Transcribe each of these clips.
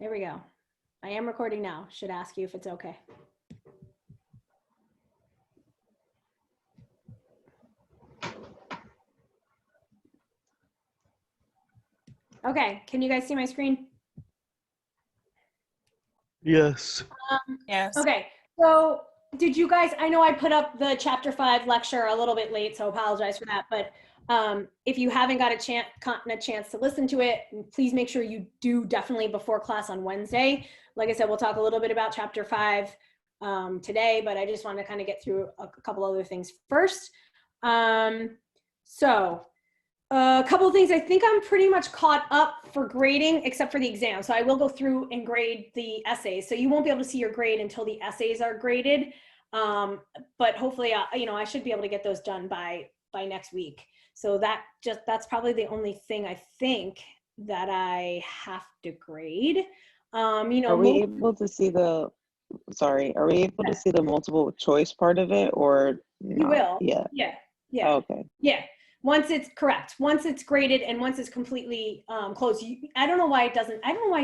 There we go. I am recording now. Should ask you if it's okay. Okay, can you guys see my screen? Yes. Yes. Okay, so did you guys, I know I put up the chapter 5 lecture a little bit late, so apologize for that, but if you haven't got gotten a chance to listen to it, please make sure you do definitely before class on Wednesday. Like I said, we'll talk a little bit about chapter 5 today, but I just wanted to kind of get through a couple other things first. So a couple of things. I think I'm pretty much caught up for grading, except for the exam. So I will go through and grade the essays. So you won't be able to see your grade until the essays are graded. But hopefully, I should be able to get those done by next week. So that's probably the only thing I think that I have to grade. Are we able to see the multiple choice part of it, or not? You will. Yeah. Yeah. Oh, okay. Yeah. Once it's correct, once it's graded and once it's completely closed, I don't know why it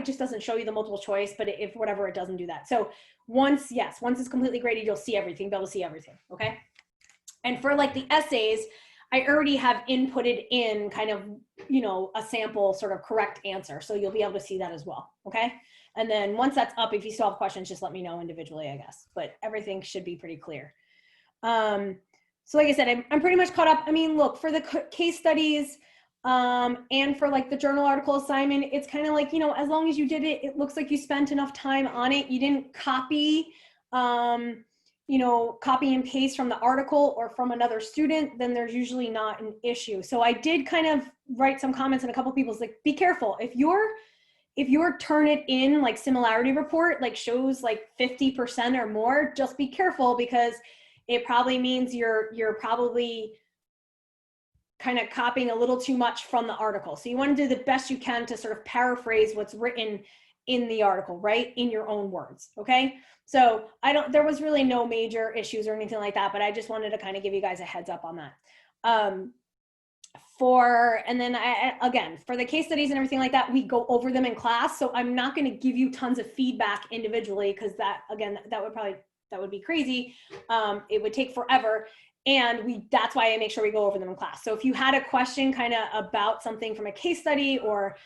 just doesn't show you the multiple choice, but if whatever, it doesn't do that. So once it's completely graded, you'll see everything, be able to see everything, okay? And for like the essays, I already have inputted in kind of, a sample sort of correct answer. So you'll be able to see that as well, okay? And then once that's up, if you still have questions, just let me know individually, I guess, but everything should be pretty clear. So like I said, I'm pretty much caught up. I mean, look, for the case studies and for like the journal article assignment, it's kind of like, as long as you did it, it looks like you spent enough time on it. You didn't copy, copy and paste from the article or from another student, then there's usually not an issue. So I did kind of write some comments, and a couple of people's like, be careful. If your Turnitin like similarity report like shows like 50% or more, just be careful, because it probably means you're probably kind of copying a little too much from the article. So you want to do the best you can to sort of paraphrase what's written in the article, right? In your own words, okay? So there was really no major issues or anything like that, but I just wanted to kind of give you guys a heads up on that. And then again, for the case studies and everything like that, we go over them in class. So I'm not going to give you tons of feedback individually, because that would be crazy. It would take forever. And that's why I make sure we go over them in class. So if you had a question kind of about something from a case study, or,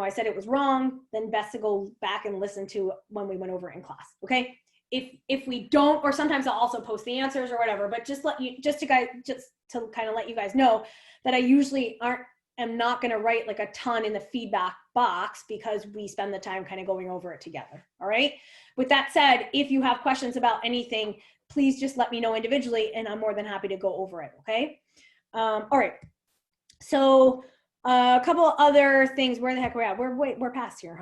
I said it was wrong, then best to go back and listen to when we went over it in class. Okay. If we don't, or sometimes I'll also post the answers or whatever, but just to kind of let you guys know that I usually am not going to write like a ton in the feedback box, because we spend the time kind of going over it together. All right. With that said, if you have questions about anything, please just let me know individually, and I'm more than happy to go over it. Okay. All right. So a couple other things. Where the heck are we at? We're past here,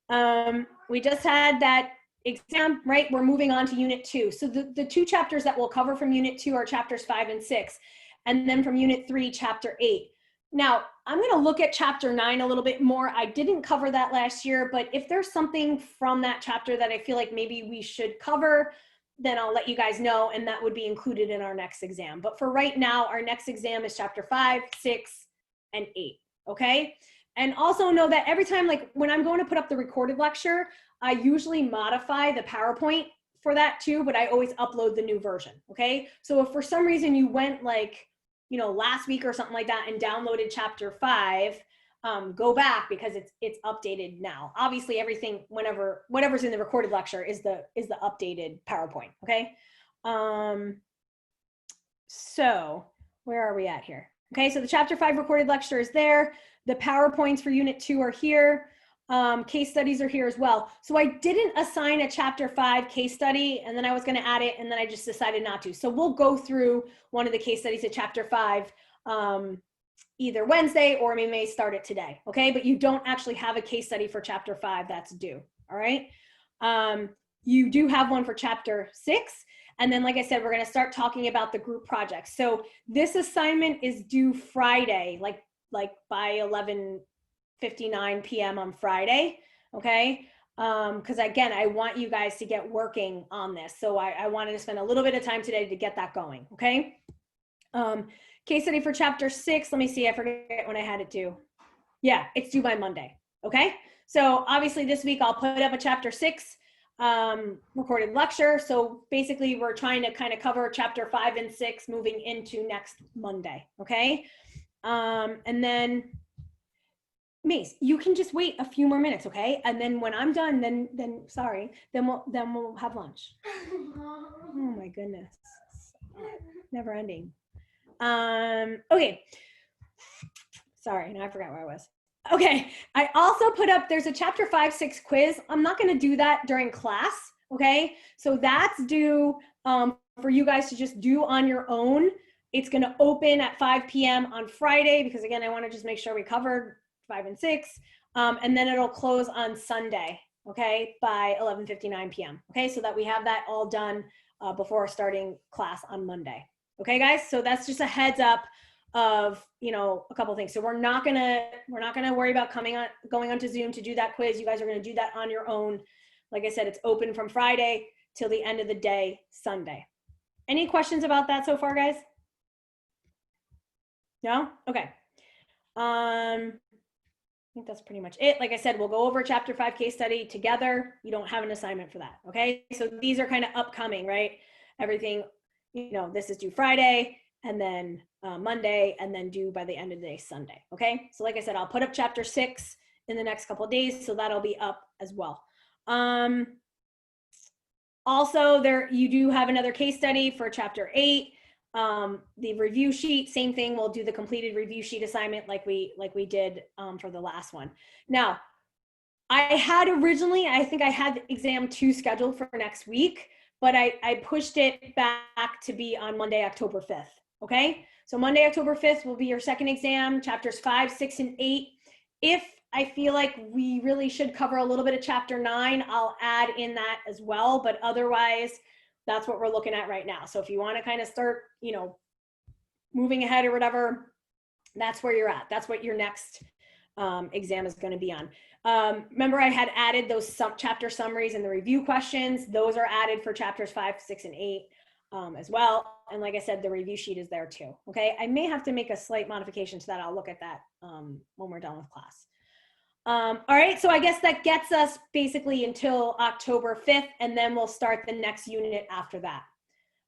huh? We just had that exam, right? We're moving on to unit 2. So the two chapters that we'll cover from unit 2 are chapters 5 and 6. And then from unit 3, chapter 8. Now, I'm going to look at chapter 9 a little bit more. I didn't cover that last year, but if there's something from that chapter that I feel like maybe we should cover, then I'll let you guys know, and that would be included in our next exam. But for right now, our next exam is chapter 5, 6, and 8, okay? And also know that every time, like when I'm going to put up the recorded lecture, I usually modify the PowerPoint for that too, but I always upload the new version, okay? So if for some reason you went like, last week or something like that and downloaded chapter 5, go back, because it's updated now. Obviously everything, whatever's in the recorded lecture is the updated PowerPoint, okay? So where are we at here? Okay, so the chapter 5 recorded lecture is there. The PowerPoints for unit 2 are here. Case studies are here as well. So I didn't assign a chapter 5 case study, and then I was going to add it, and then I just decided not to. So we'll go through one of the case studies at chapter 5 either Wednesday, or we may start it today. Okay, but you don't actually have a case study for chapter 5 that's due. All right. You do have one for chapter 6. And then, like I said, we're going to start talking about the group projects. So this assignment is due Friday, like by 11:59 p.m. on Friday. Okay. Because again, I want you guys to get working on this. So I wanted to spend a little bit of time today to get that going. Okay. Case study for chapter 6. Let me see. I forget when I had it due. Yeah, it's due by Monday. Okay. So obviously this week I'll put up a chapter 6 recorded lecture. So basically we're trying to kind of cover chapter 5 and 6 moving into next Monday. Okay. And then Mace, you can just wait a few more minutes, okay? And then when I'm done, then we'll have lunch. Oh my goodness, never ending. Okay. Sorry, now I forgot where I was. Okay, I also put up, there's a chapter 5-6 quiz. I'm not gonna do that during class, okay? So that's due for you guys to just do on your own. It's gonna open at 5 p.m. on Friday because again, I wanna just make sure we covered 5 and 6. And then it'll close on Sunday, okay, by 11:59 p.m. Okay, so that we have that all done before starting class on Monday. Okay, guys, so that's just a heads up of, you know, a couple things. So we're not gonna worry about going onto Zoom to do that quiz. You guys are gonna do that on your own. Like I said, it's open from Friday till the end of the day, Sunday. Any questions about that so far, guys? No? Okay. I think that's pretty much it. Like I said, we'll go over chapter 5 case study together. You don't have an assignment for that. Okay. So these are kind of upcoming, right? Everything, you know, this is due Friday and then Monday and then due by the end of the day, Sunday. Okay. So like I said, I'll put up chapter 6 in the next couple of days. So that'll be up as well. Also there, you do have another case study for chapter 8. The review sheet, same thing. We'll do the completed review sheet assignment like we did for the last one. Now, I had originally, I think I had exam 2 scheduled for next week, but I pushed it back to be on Monday, October 5th. Okay. So Monday, October 5th will be your second exam, chapters 5, 6, and 8. If I feel like we really should cover a little bit of chapter 9, I'll add in that as well. But otherwise, that's what we're looking at right now. So if you want to kind of start, you know, moving ahead or whatever, that's where you're at. That's what your next exam is going to be on. Remember, I had added those chapter summaries and the review questions. Those are added for chapters 5, 6, and 8 as well. And like I said, the review sheet is there too. Okay. I may have to make a slight modification to that. I'll look at that when we're done with class. All right, so I guess that gets us basically until October 5th, and then we'll start the next unit after that.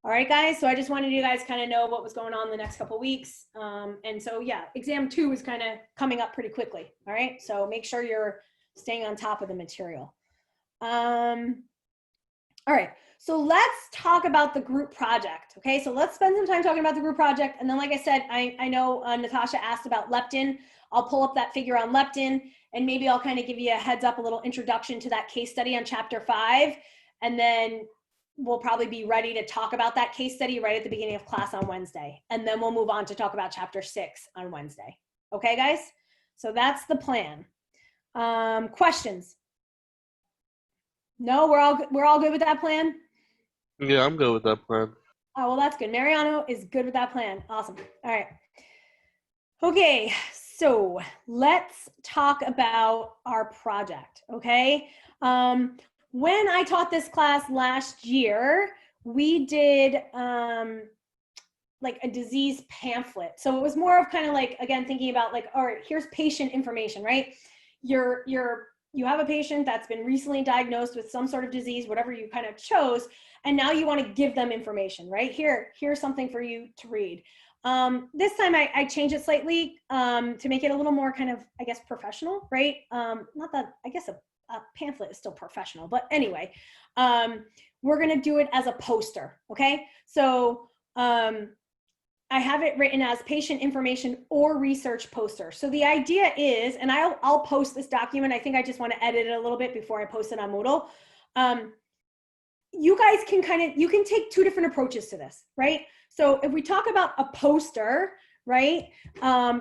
All right, guys, so I just wanted you guys kind of know what was going on the next couple weeks. And so, yeah, exam 2 is kind of coming up pretty quickly. All right, so make sure you're staying on top of the material. All right, so let's talk about the group project. Okay, so let's spend some time talking about the group project. And then, like I said, I know Natasha asked about leptin. I'll pull up that figure on leptin, and maybe I'll kind of give you a heads up, a little introduction to that case study on chapter 5. And then we'll probably be ready to talk about that case study right at the beginning of class on Wednesday. And then we'll move on to talk about chapter 6 on Wednesday. Okay, guys? So that's the plan. Questions? No, we're all good with that plan? Yeah, I'm good with that plan. Oh, well, that's good. Mariano is good with that plan. Awesome. All right. Okay, so let's talk about our project, okay? When I taught this class last year, we did like a disease pamphlet. So it was more of kind of like, again, thinking about like, all right, here's patient information, right? You have a patient that's been recently diagnosed with some sort of disease, whatever you kind of chose, and now you want to give them information, right? Here's something for you to read. This time I changed it slightly to make it a little more kind of, I guess, professional, right? Not that, I guess a pamphlet is still professional, but anyway, we're going to do it as a poster, okay? So I have it written as patient information or research poster. So the idea is, and I'll post this document. I think I just want to edit it a little bit before I post it on Moodle. You guys can you can take 2 different approaches to this, right? So if we talk about a poster, right,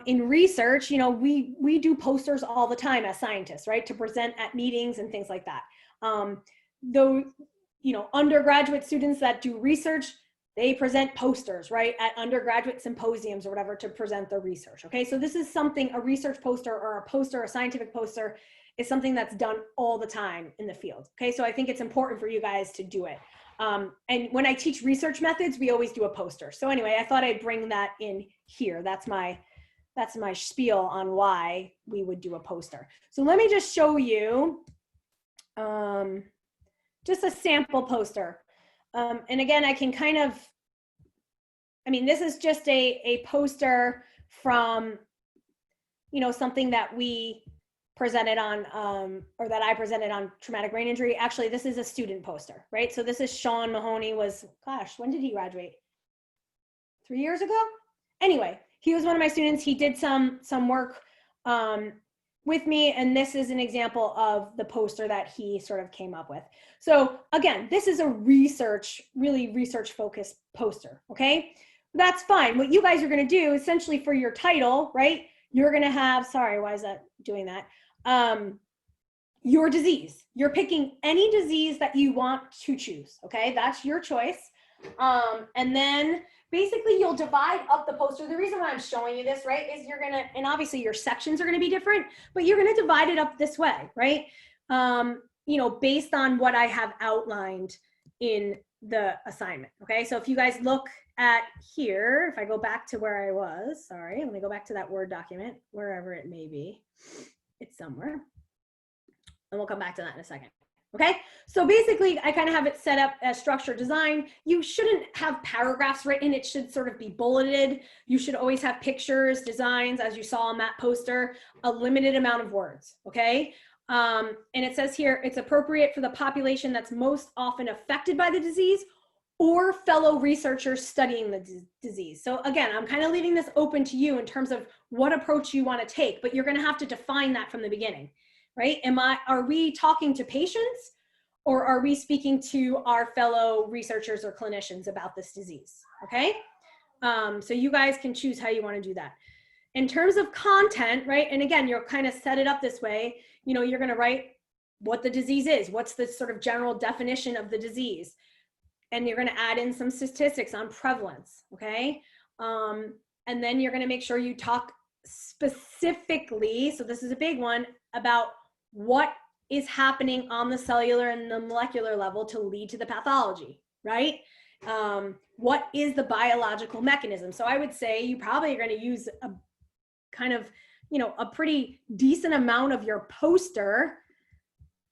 in research, you know, we do posters all the time as scientists, right, to present at meetings and things like that. Though, you know, undergraduate students that do research, they present posters, right, at undergraduate symposiums or whatever to present their research. Okay, so this is something, a research poster or a poster, a scientific poster is something that's done all the time in the field. Okay, so I think it's important for you guys to do it. And when I teach research methods, we always do a poster. So anyway, I thought I'd bring that in here. That's my that's my spiel on why we would do a poster. So let me just show you just a sample poster. And again, I can kind of, I mean, this is just a poster from, you know, something that we presented on, or that I presented on traumatic brain injury. Actually, this is a student poster, right? So this is Sean Mahoney was, gosh, when did he graduate? 3 years ago? Anyway, he was one of my students. He did some work with me, and this is an example of the poster that he sort of came up with. So again, this is a really research focused poster, okay? That's fine. What you guys are gonna do essentially for your title, right? You're gonna have, sorry, why is that doing that? Your disease. You're picking any disease that you want to choose, okay? That's your choice. And then basically you'll divide up the poster. The reason why I'm showing you this, right, is you're gonna, and obviously your sections are gonna be different, but you're gonna divide it up this way, right? You know, based on what I have outlined in the assignment, okay? So if you guys look at here, if I go back to where I was, sorry, let me go back to that Word document, wherever it may be. It's somewhere. And we'll come back to that in a second. Okay, so basically I kind of have it set up as structure design. You shouldn't have paragraphs written. It should sort of be bulleted. You should always have pictures, designs, as you saw on that poster, a limited amount of words, okay? And it says here, it's appropriate for the population that's most often affected by the disease or fellow researchers studying the disease. So again, I'm kind of leaving this open to you in terms of what approach you want to take, but you're going to have to define that from the beginning. Right? Are we talking to patients, or are we speaking to our fellow researchers or clinicians about this disease? Okay. So you guys can choose how you want to do that. In terms of content, right? And again, you'll kind of set it up this way. You know, you're going to write what the disease is. What's the sort of general definition of the disease? And you're going to add in some statistics on prevalence. Okay. And then you're going to make sure you talk specifically, so this is a big one, about what is happening on the cellular and the molecular level to lead to the pathology, right? What is the biological mechanism? So I would say you probably are going to use a kind of, you know, a pretty decent amount of your poster,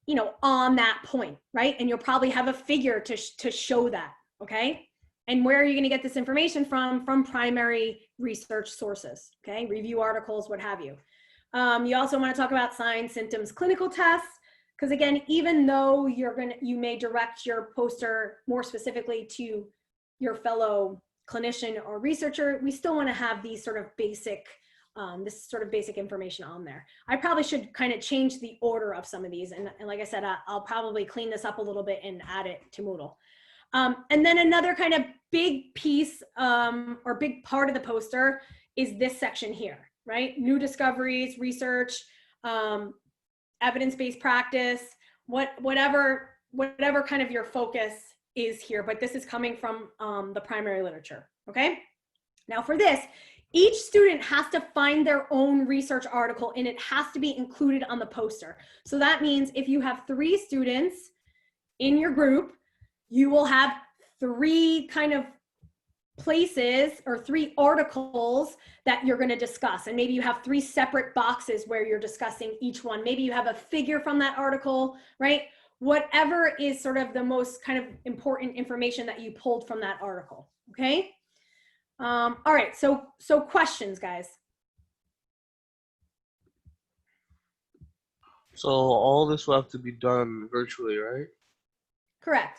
you know, on that point, right? And you'll probably have a figure to show that, okay? And where are you going to get this information from? From primary research sources, okay? Review articles, what have you. You also want to talk about signs, symptoms, clinical tests, because again, even though you may direct your poster more specifically to your fellow clinician or researcher, we still want to have these sort of basic, this sort of basic information on there. I probably should kind of change the order of some of these, and like I said, I'll probably clean this up a little bit and add it to Moodle. And then another kind of big piece or big part of the poster is this section here. Right? New discoveries, research, evidence-based practice, whatever kind of your focus is here, but this is coming from the primary literature, okay? Now for this, each student has to find their own research article and it has to be included on the poster. So that means if you have 3 students in your group, you will have 3 kind of places or 3 articles that you're going to discuss, and maybe you have 3 separate boxes where you're discussing each one. Maybe you have a figure from that article, right? Whatever is sort of the most kind of important information that you pulled from that article, okay? All right, so questions, guys. So all this will have to be done virtually, right? Correct.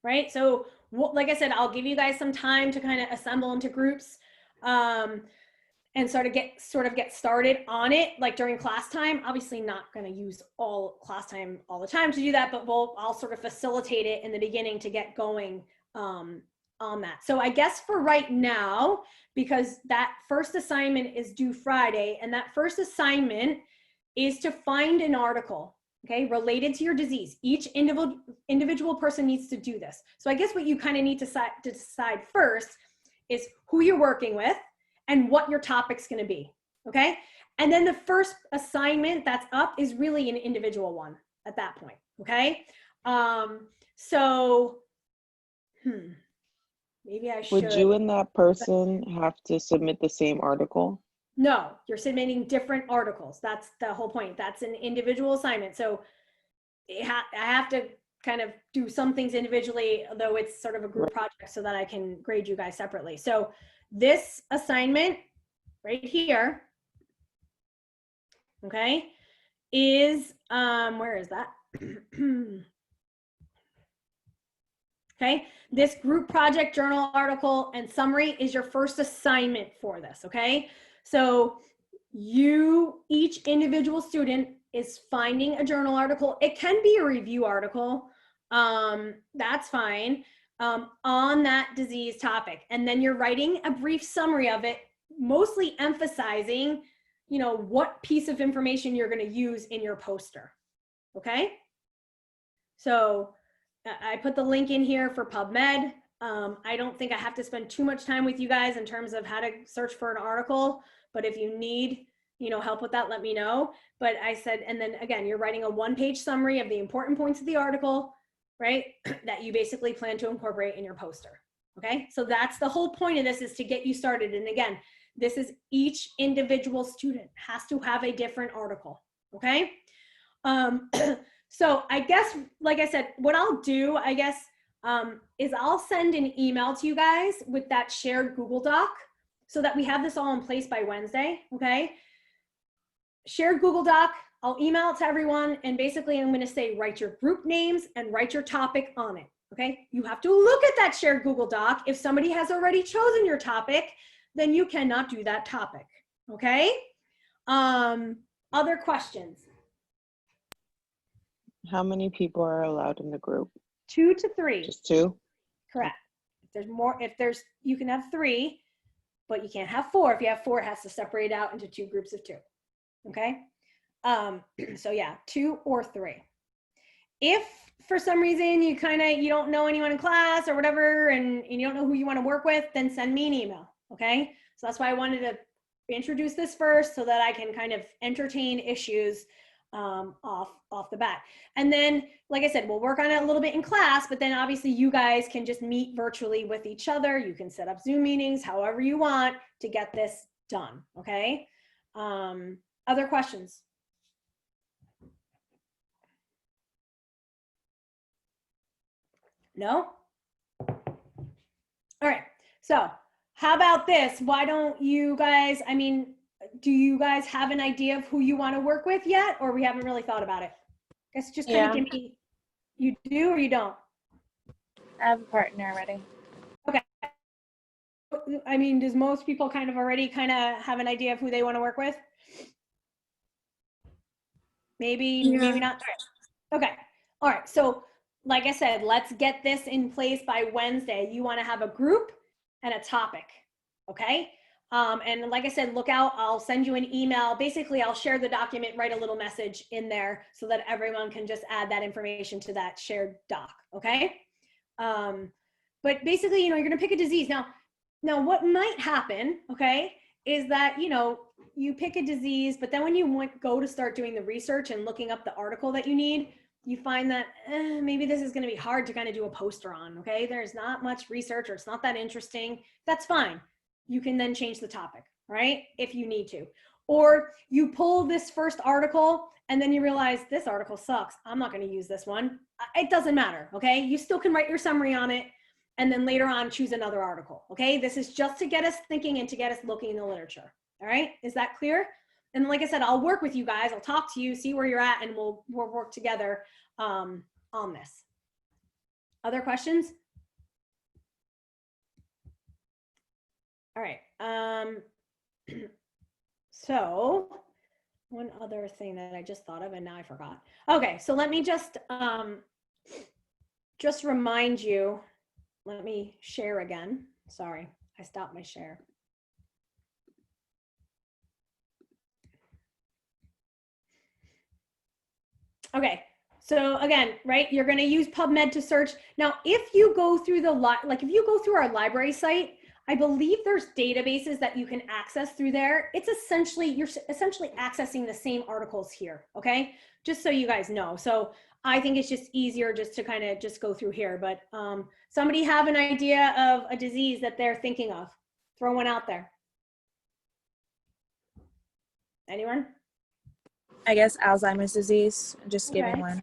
Right, so like I said, I'll give you guys some time to kind of assemble into groups and sort of get started on it, like during class time. Obviously not going to use all class time all the time to do that, but I'll sort of facilitate it in the beginning to get going on that. So I guess for right now, because that first assignment is due Friday, and that first assignment is to find an article, okay, related to your disease. Each individual person needs to do this. So I guess what you kind of need to decide first is who you're working with and what your topic's going to be, okay? And then the first assignment that's up is really an individual one at that point, okay? Maybe I Would should. you and that person have to submit the same article? No, you're submitting different articles. That's the whole point. That's an individual assignment. So I have to kind of do some things individually, though it's sort of a group project so that I can grade you guys separately. So this assignment right here, okay, is, where is that? Okay, this group project journal article and summary is your first assignment for this, okay? So each individual student is finding a journal article. It can be a review article, that's fine, on that disease topic. And then you're writing a brief summary of it, mostly emphasizing, you know, what piece of information you're gonna use in your poster, okay? So I put the link in here for PubMed. I don't think I have to spend too much time with you guys in terms of how to search for an article, but if you need, you know, help with that, let me know. But I said, and then again, you're writing a one-page summary of the important points of the article, right? That you basically plan to incorporate in your poster, okay? So that's the whole point of this, is to get you started. And again, this is each individual student has to have a different article, okay? So I guess, like I said, what I'll do, I guess, is I'll send an email to you guys with that shared Google Doc so that we have this all in place by Wednesday, okay? Shared Google Doc, I'll email it to everyone, and basically I'm gonna say, write your group names and write your topic on it, okay? You have to look at that shared Google Doc. If somebody has already chosen your topic, then you cannot do that topic, okay? Other questions? How many people are allowed in the group? 2 to 3. Just 2? Correct. If there's more, you can have 3, but you can't have 4. If you have 4, it has to separate out into 2 groups of 2. Okay. So yeah, 2 or 3. If for some reason you don't know anyone in class or whatever, and you don't know who you want to work with, then send me an email. Okay. So that's why I wanted to introduce this first, so that I can kind of entertain issues off the bat. And then, like I said, we'll work on it a little bit in class, but then obviously you guys can just meet virtually with each other. You can set up Zoom meetings however you want to get this done, okay? Other questions? No? All right, so how about this? Why don't you guys, do you guys have an idea of who you want to work with yet, or we haven't really thought about it? I guess just kind of give me, you do or you don't? I have a partner already. Okay. Does most people kind of already have an idea of who they want to work with? Maybe, maybe not. Okay. All right. So like I said, let's get this in place by Wednesday. You want to have a group and a topic. Okay. And like I said, look out, I'll send you an email. Basically, I'll share the document, write a little message in there so that everyone can just add that information to that shared doc, okay? But basically, you're gonna pick a disease. Now what might happen, okay, is that, you pick a disease, but then when you go to start doing the research and looking up the article that you need, you find that maybe this is gonna be hard to kind of do a poster on, okay? There's not much research, or it's not that interesting. That's fine. You can then change the topic, right? If you need to. Or you pull this first article and then you realize this article sucks. I'm not going to use this one. It doesn't matter, okay? You still can write your summary on it and then later on choose another article, okay? This is just to get us thinking and to get us looking in the literature, all right? Is that clear? And like I said, I'll work with you guys. I'll talk to you, see where you're at, and we'll work together on this. Other questions? All right. So one other thing that I just thought of and now I forgot. Okay, so let me just remind you. Let me share again. Sorry, I stopped my share. Okay. So again, right, you're going to use PubMed to search. Now, if you go through if you go through our library site, I believe there's databases that you can access through there. It's essentially, you're essentially accessing the same articles here, okay? Just so you guys know. So I think it's just easier just to kind of just go through here. But somebody have an idea of a disease that they're thinking of? Throw one out there. Anyone? I guess Alzheimer's disease, just Okay. giving one.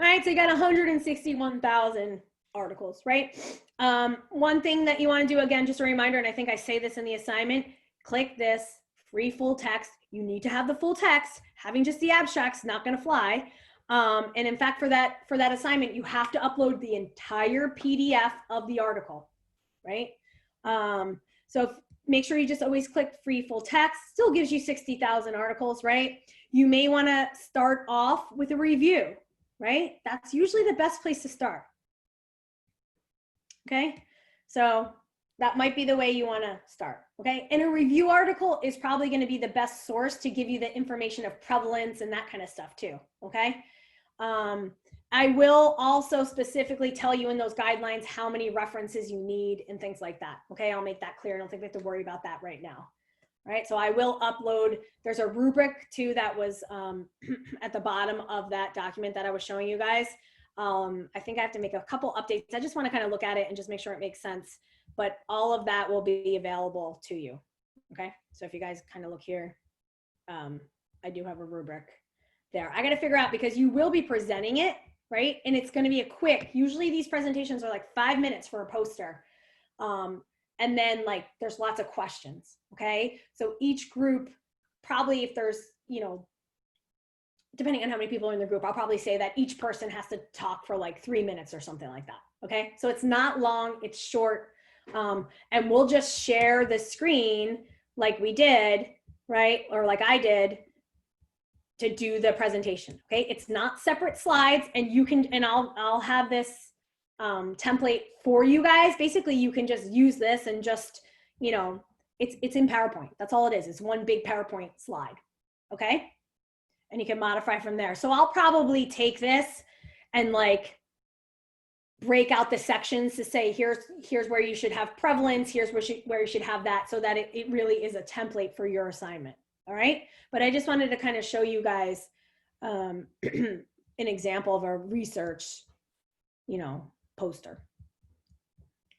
All right, so you got 161,000 articles, right? One thing that you want to do, again, just a reminder, and I think I say this in the assignment, click this free full text. You need to have the full text. Having just the abstracts not going to fly. And in fact, for that assignment, you have to upload the entire PDF of the article, right? So make sure you just always click free full text. Still gives you 60,000 articles, right? You may want to start off with a review, right? That's usually the best place to start. Okay, so that might be the way you want to start. Okay, and a review article is probably going to be the best source to give you the information of prevalence and that kind of stuff too. Okay, I will also specifically tell you in those guidelines how many references you need and things like that. Okay, I'll make that clear. I don't think we have to worry about that right now. All right, so I will upload, there's a rubric too that was at the bottom of that document that I was showing you guys. I think I have to make a couple updates. I just want to kind of look at it and just make sure it makes sense. But all of that will be available to you. Okay, so if you guys kind of look here, I do have a rubric there. I got to figure out, because you will be presenting it, right? And it's going to be a quick, usually these presentations are like 5 minutes for a poster. And then like there's lots of questions. Okay, so each group, probably if there's, you know, depending on how many people are in the group, I'll probably say that each person has to talk for like 3 minutes or something like that. Okay, so it's not long, it's short. And we'll just share the screen like we did, right? Or like I did to do the presentation. Okay, it's not separate slides, and you can, and I'll have this template for you guys. Basically, you can just use this and just, you know, it's in PowerPoint. That's all it is. It's one big PowerPoint slide. Okay, and you can modify from there. So I'll probably take this and like break out the sections to say, here's where you should have prevalence, here's where you should have that, so that it really is a template for your assignment. All right, but I just wanted to kind of show you guys an example of a research, you know, poster.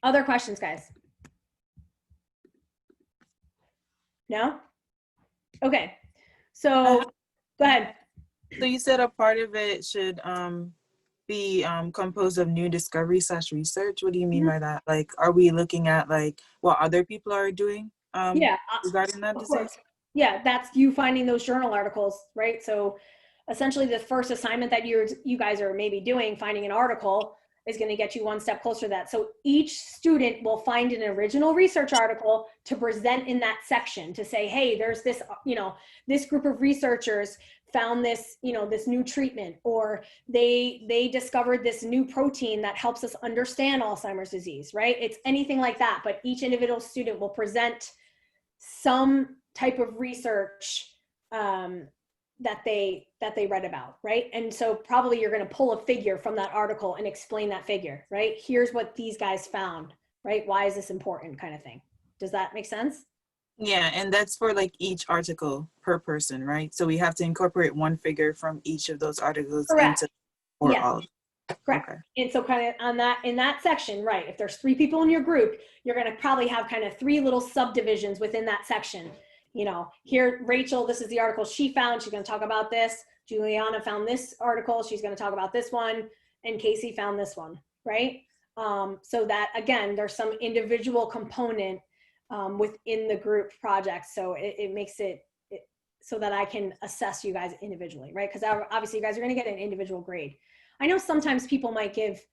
Other questions, guys? No? Okay, so go ahead. So you said a part of it should be composed of new discovery / research. What do you mean by that? Like, are we looking at like what other people are doing Yeah, regarding that of disease? course. Yeah, that's you finding those journal articles, right? So essentially the first assignment that you guys are maybe doing, finding an article, is going to get you one step closer to that. So each student will find an original research article to present in that section to say, hey, there's this, you know, this group of researchers found this, you know, this new treatment, or they discovered this new protein that helps us understand Alzheimer's disease, right? It's anything like that, but each individual student will present some type of research that they read about, right? And so probably you're going to pull a figure from that article and explain that figure, right? Here's what these guys found, right? Why is this important, kind of thing. Does that make sense? Yeah, and that's for like each article per person, right? So we have to incorporate one figure from each of those articles. Correct. Into or Yeah. all. Correct. Okay. And so kind of on that, in that section, right, if there's 3 people in your group, you're going to probably have kind of 3 little subdivisions within that section. You know, here, Rachel, this is the article she found. She's going to talk about this. Juliana found this article. She's going to talk about this one. And Casey found this one, right? So that, again, there's some individual component within the group project. So it makes it so that I can assess you guys individually, right? Because obviously you guys are going to get an individual grade. I know sometimes people might give,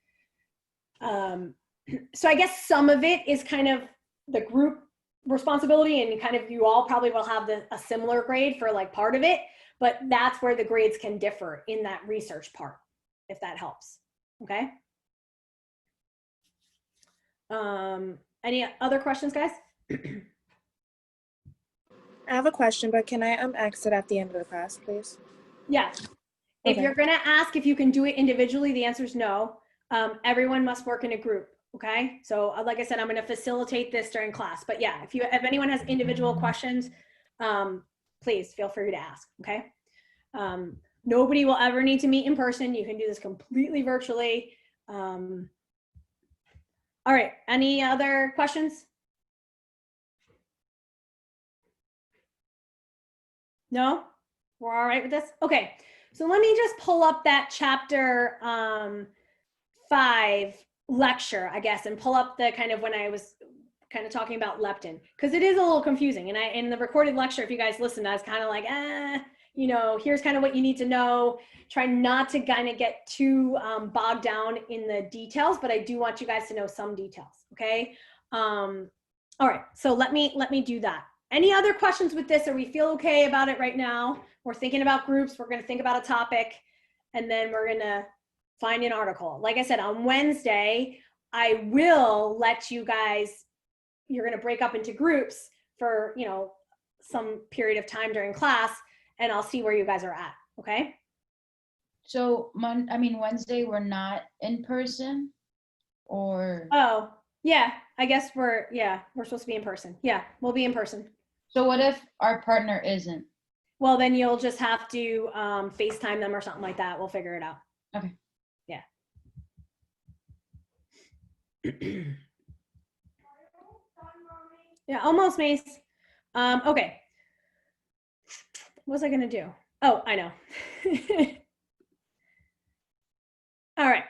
so I guess some of it is kind of the group responsibility, and kind of you all probably will have a similar grade for like part of it, but that's where the grades can differ in that research part, if that helps. Okay. Any other questions, guys? I have a question, but can I exit at the end of the class, please? Yeah. If Okay. you're going to ask if you can do it individually, the answer is no. Everyone must work in a group. Okay. So like I said, I'm going to facilitate this during class, but yeah, if anyone has individual questions, please feel free to ask. Okay. Nobody will ever need to meet in person. You can do this completely virtually. All right. Any other questions? No? We're all right with this? Okay. So let me just pull up that chapter 5 lecture, I guess, and pull up the kind of when I was kind of talking about leptin, because it is a little confusing. And in the recorded lecture, if you guys listen, I was kind of like, here's kind of what you need to know. Try not to kind of get too bogged down in the details, but I do want you guys to know some details. Okay. All right. So let me do that. Any other questions with this? Or we feel okay about it right now? We're thinking about groups. We're going to think about a topic, and then we're going to find an article. Like I said, on Wednesday, I will let you guys, you're going to break up into groups for, some period of time during class, and I'll see where you guys are at. Okay. So Wednesday we're not in person, or Oh, yeah, I guess we're supposed to be in person. Yeah, we'll be in person. so what if our partner isn't? Well, then you'll just have to FaceTime them or something like that. We'll figure it out. Okay. Yeah. Yeah, almost, Mace. Okay. What was I gonna do? Oh, I know. All right.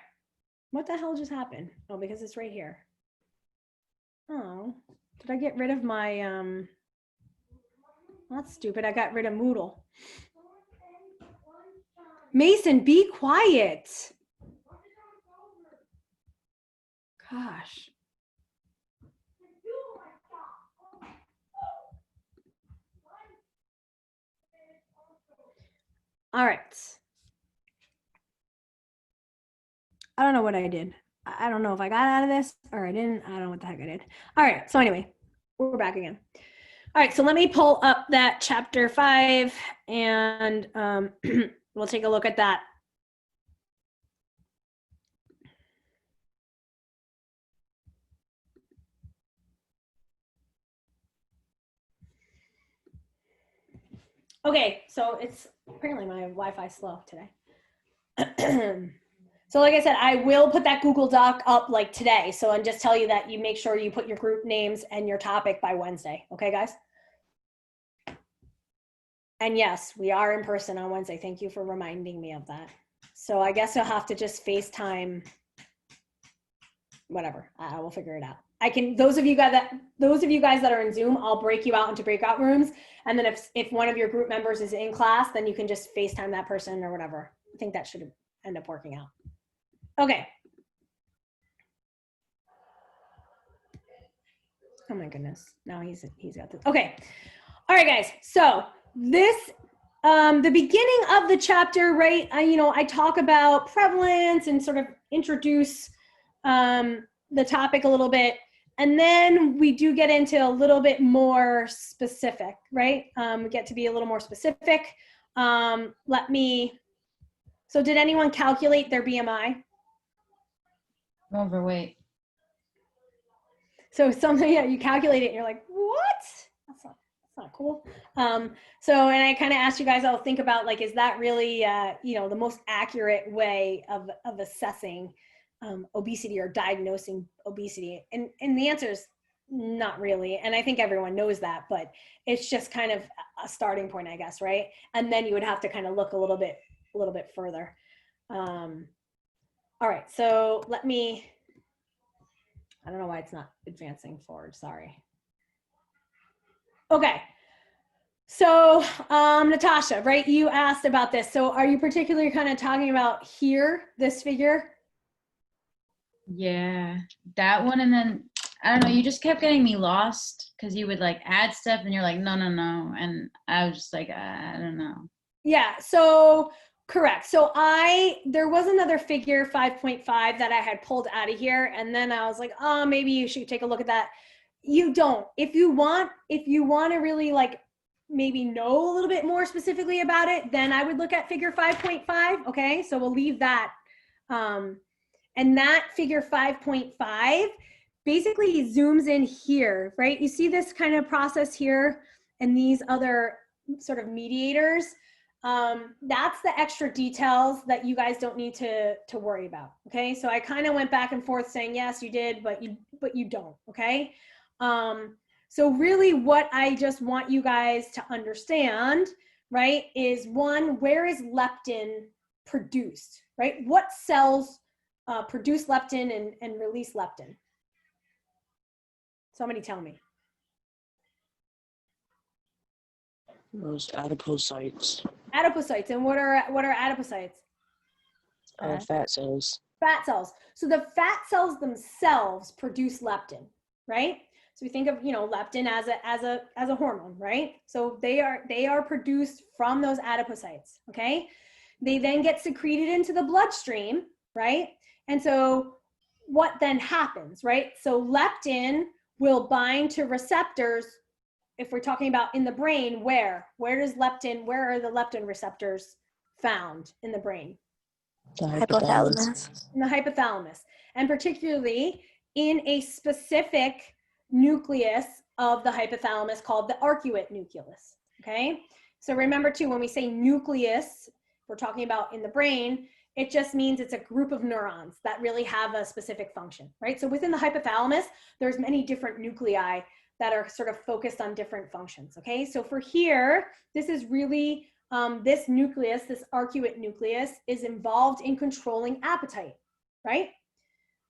What the hell just happened? Oh, because it's right here. Oh, did I get rid of my that's stupid. I got rid of Moodle. Mason, be quiet. Gosh. All right. I don't know what I did. I don't know if I got out of this or I didn't. I don't know what the heck I did. All right. So anyway, we're back again. All right. So let me pull up that chapter 5 and we'll take a look at that. Okay. So it's apparently my Wi-Fi slow today. So like I said, I will put that Google Doc up like today. So and just tell you that you make sure you put your group names and your topic by Wednesday. Okay, guys? And yes, we are in person on Wednesday. Thank you for reminding me of that. So I guess you'll have to just FaceTime, whatever. I will figure it out. I can, those of you guys that are in Zoom, I'll break you out into breakout rooms. And then if one of your group members is in class, then you can just FaceTime that person or whatever. I think that should end up working out. Okay. Oh my goodness. Now he's got this. Okay. All right, guys. So this, the beginning of the chapter, right? I talk about prevalence and sort of introduce the topic a little bit. And then we do get into a little bit more specific, right? We get to be a little more specific. So did anyone calculate their BMI? Overweight. So something, you calculate it and you're like, what? That's not cool. And I kind of asked you guys, I'll think about like, is that really, the most accurate way of assessing obesity or diagnosing obesity? And the answer is not really. And I think everyone knows that, but it's just kind of a starting point, I guess. Right. And then you would have to kind of look a little bit further. All right, so I don't know why it's not advancing forward, sorry. Okay, so Natasha, right, you asked about this. So are you particularly kind of talking about here, this figure? Yeah, that one. And then, I don't know, you just kept getting me lost because you would like add stuff and you're like, no. And I was just like, I don't know. Yeah, so correct. So there was another figure 5.5 that I had pulled out of here. And then I was like, oh, maybe you should take a look at that. You don't. If you want to really like maybe know a little bit more specifically about it, then I would look at figure 5.5. Okay, so we'll leave that. And that figure 5.5 basically zooms in here, right? You see this kind of process here and these other sort of mediators. That's the extra details that you guys don't need to worry about. Okay, so I kind of went back and forth saying, yes, you did, but you don't. Okay. So really what I just want you guys to understand, right, is one, where is leptin produced, right? What cells produce leptin and release leptin? Somebody tell me. Those adipocytes. Adipocytes. And what are adipocytes? Fat cells. Fat cells. So the fat cells themselves produce leptin, right? So we think of, you know, leptin as a hormone, right? So they are produced from those adipocytes, okay? They then get secreted into the bloodstream, right? And so what then happens, right? So leptin will bind to receptors. If we're talking about in the brain, where are the leptin receptors found in the brain? The hypothalamus. In the hypothalamus, and particularly in a specific nucleus of the hypothalamus called the arcuate nucleus. Okay, so remember too, when we say nucleus, we're talking about in the brain, it just means it's a group of neurons that really have a specific function, right? So within the hypothalamus, there's many different nuclei that are sort of focused on different functions. Okay, so for here, this is really this nucleus, this arcuate nucleus, is involved in controlling appetite, right?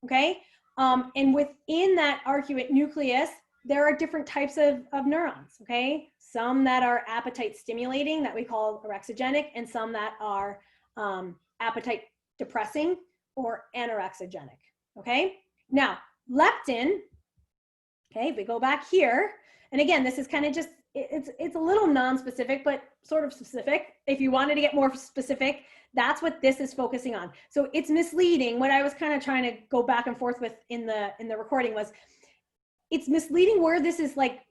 Okay, and within that arcuate nucleus, there are different types of neurons, okay? Some that are appetite stimulating that we call orexigenic, and some that are appetite depressing or anorexigenic, okay? Now, leptin, okay, if we go back here, and again, this is kind of just, it's a little non-specific, but sort of specific. If you wanted to get more specific, that's what this is focusing on. So it's misleading. What I was kind of trying to go back and forth with in the recording was, it's misleading where this is like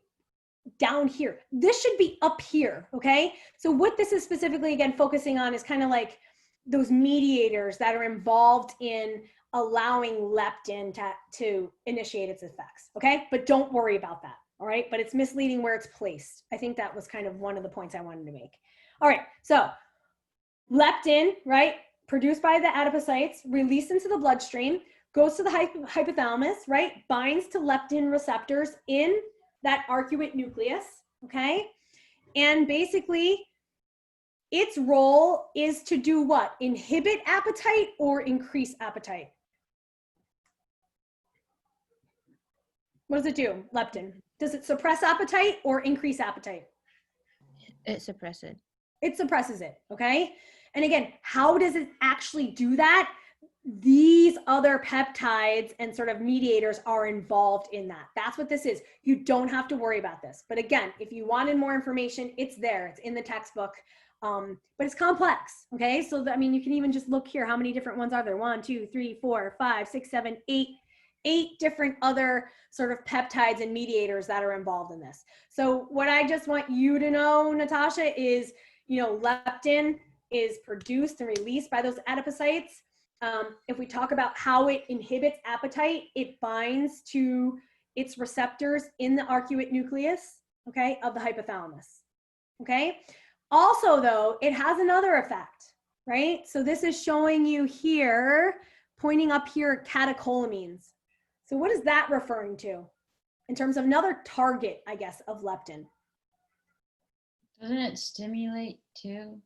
down here. This should be up here, okay? So what this is specifically, again, focusing on is kind of like those mediators that are involved in allowing leptin to initiate its effects, okay? But don't worry about that, all right? But it's misleading where it's placed. I think that was kind of one of the points I wanted to make. All right, so leptin, right, produced by the adipocytes, released into the bloodstream, goes to the hypothalamus, right, binds to leptin receptors in that arcuate nucleus, okay? And basically, its role is to do what? Inhibit appetite or increase appetite? What does it do, leptin? Does it suppress appetite or increase appetite? It suppresses. It suppresses it, okay? And again, how does it actually do that? These other peptides and sort of mediators are involved in that. That's what this is. You don't have to worry about this. But again, if you wanted more information, it's there. It's in the textbook. But it's complex, okay? So, I mean, you can even just look here. How many different ones are there? 1, 2, 3, 4, 5, 6, 7, 8. 8 different other sort of peptides and mediators that are involved in this. So what I just want you to know, Natasha, is, you know, leptin is produced and released by those adipocytes. If we talk about how it inhibits appetite, it binds to its receptors in the arcuate nucleus, okay, of the hypothalamus, okay? Also, though, it has another effect, right? So this is showing you here, pointing up here, catecholamines. So what is that referring to in terms of another target, I guess, of leptin? Doesn't it stimulate too?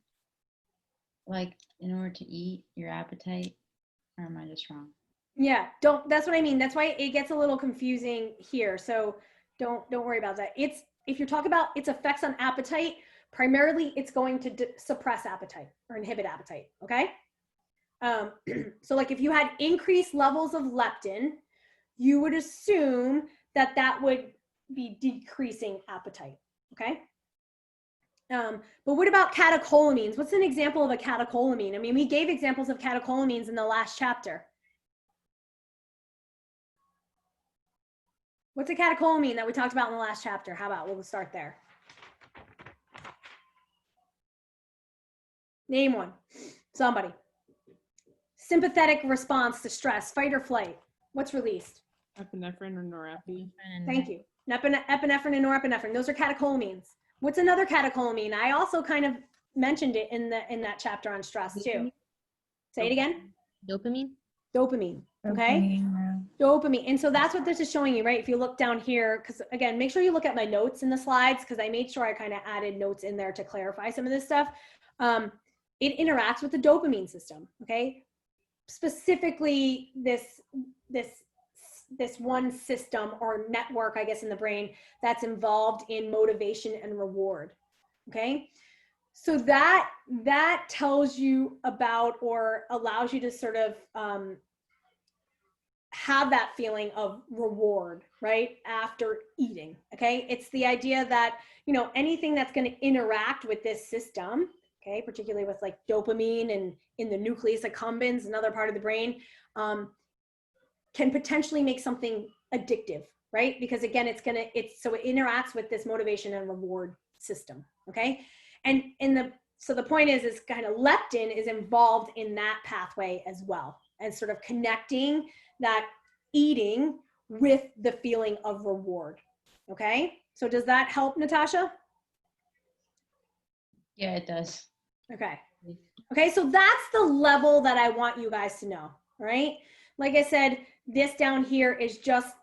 Like in order to eat, your appetite? Or am I just wrong? Yeah, that's what I mean. That's why it gets a little confusing here. So don't worry about that. It's, if you're talking about its effects on appetite, primarily it's going to suppress appetite or inhibit appetite, okay? So like if you had increased levels of leptin, you would assume that that would be decreasing appetite, okay? But what about catecholamines? What's an example of a catecholamine? I mean, we gave examples of catecholamines in the last chapter. What's a catecholamine that we talked about in the last chapter? How about we'll start there? Name one. Somebody. Sympathetic response to stress, fight or flight. What's released? Epinephrine or norepinephrine. Thank you. Epinephrine and norepinephrine. Those are catecholamines. What's another catecholamine? I also kind of mentioned it in that chapter on stress too. Say it again. Dopamine. Dopamine. Okay. Dopamine. And so that's what this is showing you, right? If you look down here, because again, make sure you look at my notes in the slides, because I made sure I kind of added notes in there to clarify some of this stuff. It interacts with the dopamine system. Okay. Specifically this one system or network, I guess, in the brain that's involved in motivation and reward. Okay. So that tells you about, or allows you to sort of have that feeling of reward, right, after eating. Okay. It's the idea that, you know, anything that's going to interact with this system, okay, particularly with like dopamine and in the nucleus accumbens, another part of the brain, can potentially make something addictive, right? Because again, so it interacts with this motivation and reward system. Okay. And so the point is kind of leptin is involved in that pathway as well, and sort of connecting that eating with the feeling of reward. Okay. So does that help, Natasha? Yeah, it does. Okay. Okay. So that's the level that I want you guys to know. Right. Like I said, this down here is just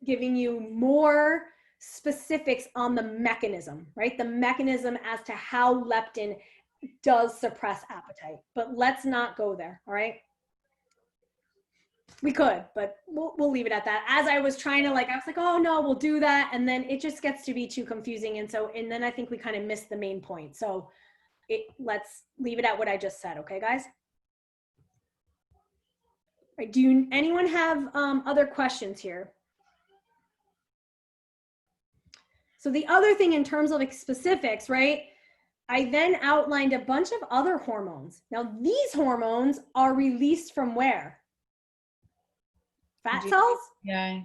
giving you more specifics on the mechanism, right? The mechanism as to how leptin does suppress appetite, but let's not go there. All right. We could, but we'll leave it at that. As I was trying to I was like, oh no, we'll do that. And then it just gets to be too confusing. And then I think we kind of missed the main point. So let's leave it at what I just said. Okay, guys? All right, anyone have other questions here? So the other thing in terms of specifics, right? I then outlined a bunch of other hormones. Now these hormones are released from where? Fat cells? Yeah.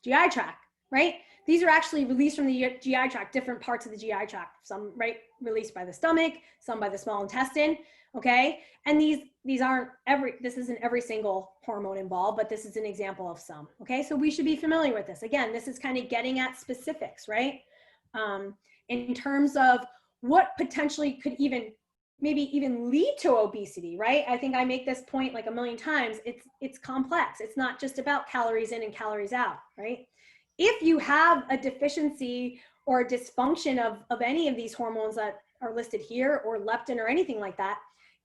GI tract, right? These are actually released from the GI tract, different parts of the GI tract. Some, right, released by the stomach, some by the small intestine, okay? And these aren't this isn't every single hormone involved, but this is an example of some, okay? So we should be familiar with this. Again, this is kind of getting at specifics, right? In terms of what potentially could maybe even lead to obesity, right? I think I make this point like a million times. It's complex. It's not just about calories in and calories out, right? If you have a deficiency or a dysfunction of any of these hormones that are listed here, or leptin or anything like that,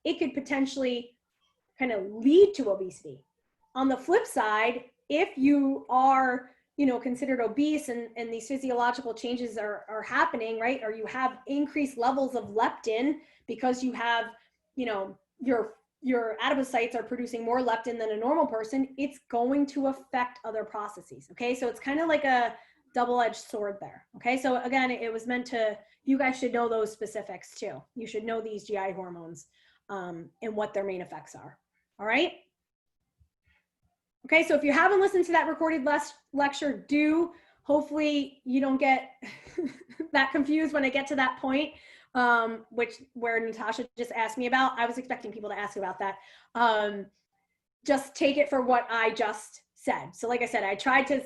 it could potentially kind of lead to obesity. On the flip side, if you are, you know, considered obese and these physiological changes are happening, right? Or you have increased levels of leptin because you have, you know, your adipocytes are producing more leptin than a normal person, it's going to affect other processes. Okay. So it's kind of like a double-edged sword there. Okay. So again, it was meant to, you guys should know those specifics too. You should know these GI hormones and what their main effects are. All right. Okay. So if you haven't listened to that recorded lecture, hopefully you don't get that confused when I get to that point. Where Natasha just asked me about. I was expecting people to ask about that. Just take it for what I just said. So like I said, I tried to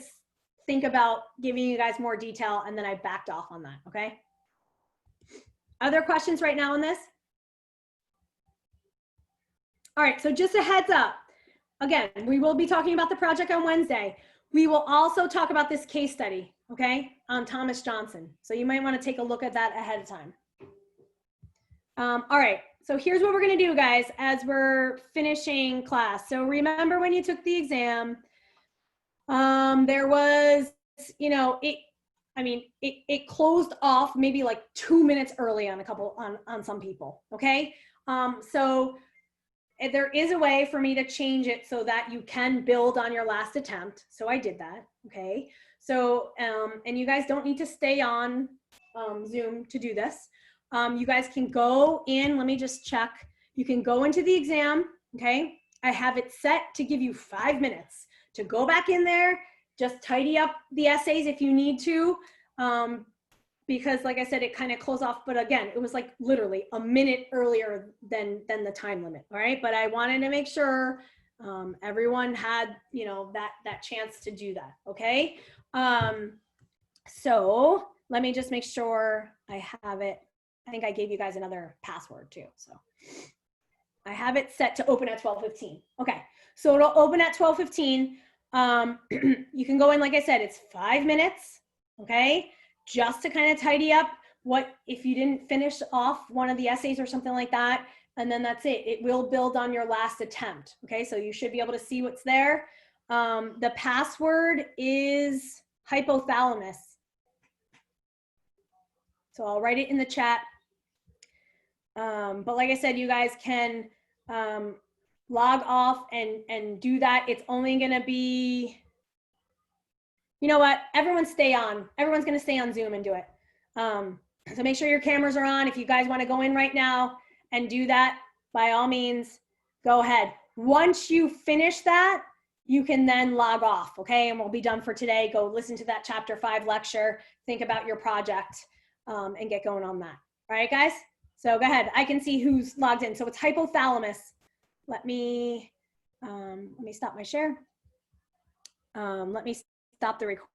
think about giving you guys more detail, and then I backed off on that, okay? Other questions right now on this? All right, so just a heads up. Again, we will be talking about the project on Wednesday. We will also talk about this case study, okay, on Thomas Johnson. So you might want to take a look at that ahead of time. All right, so here's what we're gonna do, guys, as we're finishing class. So remember when you took the exam, there was, you know, it closed off maybe like 2 minutes early on on some people, okay? So there is a way for me to change it so that you can build on your last attempt. So I did that, okay? So, and you guys don't need to stay on Zoom to do this. You guys can go in, let me just check. You can go into the exam, okay? I have it set to give you 5 minutes to go back in there, just tidy up the essays if you need to. because like I said, it kind of closed off, but again, it was like literally a minute earlier than the time limit. All right. But I wanted to make sure everyone had, you know, that chance to do that. Okay. So let me just make sure I have it. I think I gave you guys another password too. So I have it set to open at 12:15. Okay. So it'll open at 12:15. You can go in, like I said, it's 5 minutes. Okay. Just to kind of tidy up what, if you didn't finish off one of the essays or something like that, and then that's it. It will build on your last attempt. Okay. So you should be able to see what's there. The password is hypothalamus. So I'll write it in the chat. But like I said, you guys can log off and do that. It's only going to be, you know what? Everyone stay on. Everyone's going to stay on Zoom and do it. So make sure your cameras are on. If you guys want to go in right now and do that, by all means, go ahead. Once you finish that, you can then log off, okay? And we'll be done for today. Go listen to that chapter 5 lecture, think about your project, and get going on that. All right, guys? So go ahead. I can see who's logged in. So it's hypothalamus. Let me stop my share. Let me stop the recording.